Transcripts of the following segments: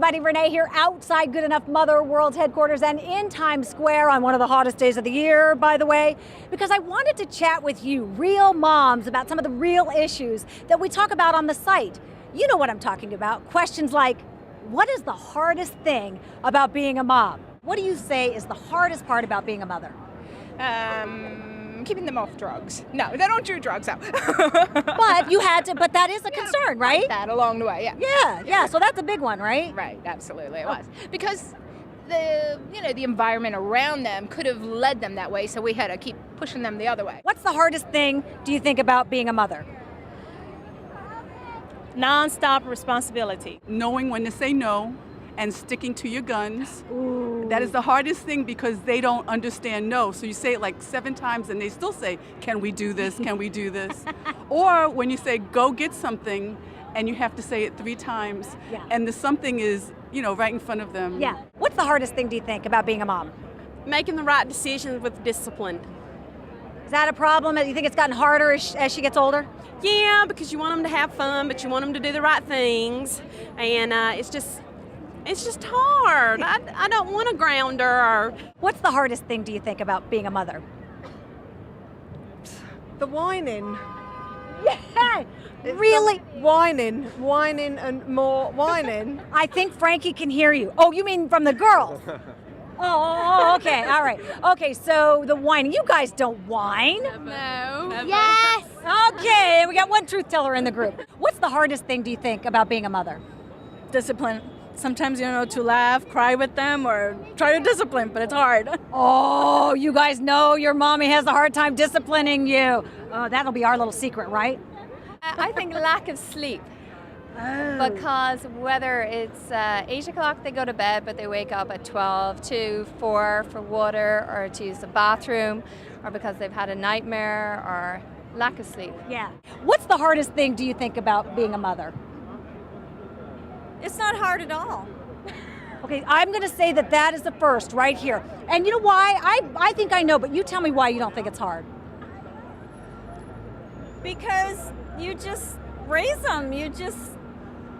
everybody. Rene here outside Good Enough Mother World headquarters and in Times Square on one of the hottest days of the year, by the way, because I wanted to chat with you, real moms, about some of the real issues that we talk about on the site. You know what I'm talking about. Questions like, what is the hardest thing about being a mom? What do you say is the hardest part about being a mother? Keeping them off drugs. No, they don't do drugs out. But you had to, but that is a concern, right? That along the way, Yeah, so that's a big one, right? Right, absolutely, it was. Because the environment around them could have led them that way, so we had to keep pushing them the other way. What's the hardest thing, do you think, about being a mother? Non-stop responsibility. Knowing when to say no and sticking to your guns. Ooh. That is the hardest thing because they don't understand no. So you say it like 7 times and they still say, can we do this? Can we do this? Or when you say, go get something, and you have to say it 3 times, and the something is, right in front of them. Yeah. What's the hardest thing, do you think, about being a mom? Making the right decisions with discipline. Is that a problem? Do you think it's gotten harder as she gets older? Yeah, because you want them to have fun, but you want them to do the right things, and it's just hard. I don't want to ground her. What's the hardest thing, do you think, about being a mother? The whining. Yeah, really? Whining and more whining. I think Frankie can hear you. Oh, you mean from the girls? Oh, okay, all right. Okay, so the whining. You guys don't whine. No. Yes. Okay, we got one truth teller in the group. What's the hardest thing, do you think, about being a mother? Discipline. Sometimes, to laugh, cry with them, or try to discipline, but it's hard. Oh, you guys know your mommy has a hard time disciplining you. Oh, that'll be our little secret, right? I think lack of sleep. Oh. Because whether it's 8 o'clock they go to bed, but they wake up at 12, 2, 4 for water or to use the bathroom, or because they've had a nightmare, or lack of sleep. Yeah. What's the hardest thing, do you think, about being a mother? It's not hard at all. Okay, I'm going to say that is the first right here. And you know why? I think I know, but you tell me why you don't think it's hard. Because you just raise them. You just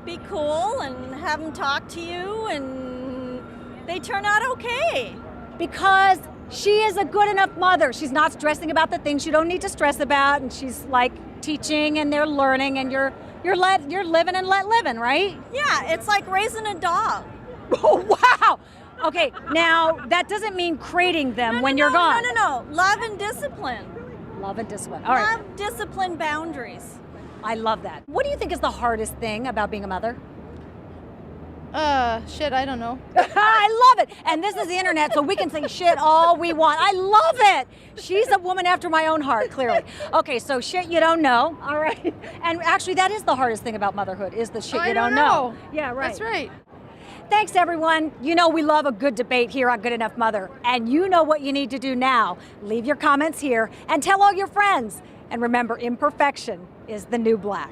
be cool and have them talk to you, and they turn out okay. Because she is a good enough mother. She's not stressing about the things you don't need to stress about, and she's like teaching and they're learning, and you're living and let living, right? Yeah, it's like raising a dog. Oh, wow. Okay, now that doesn't mean crating them when you're gone. No. Love and discipline. Love and discipline. All right. Love, discipline, boundaries. I love that. What do you think is the hardest thing about being a mother? I don't know. I love it. And this is the internet, so we can say shit all we want. I love it. She's a woman after my own heart, clearly. Okay, so shit you don't know. All right. And actually, that is the hardest thing about motherhood, is the shit you don't know. Yeah, right. That's right. Thanks, everyone. You know we love a good debate here on Good Enough Mother. And you know what you need to do now. Leave your comments here and tell all your friends. And remember, imperfection is the new black.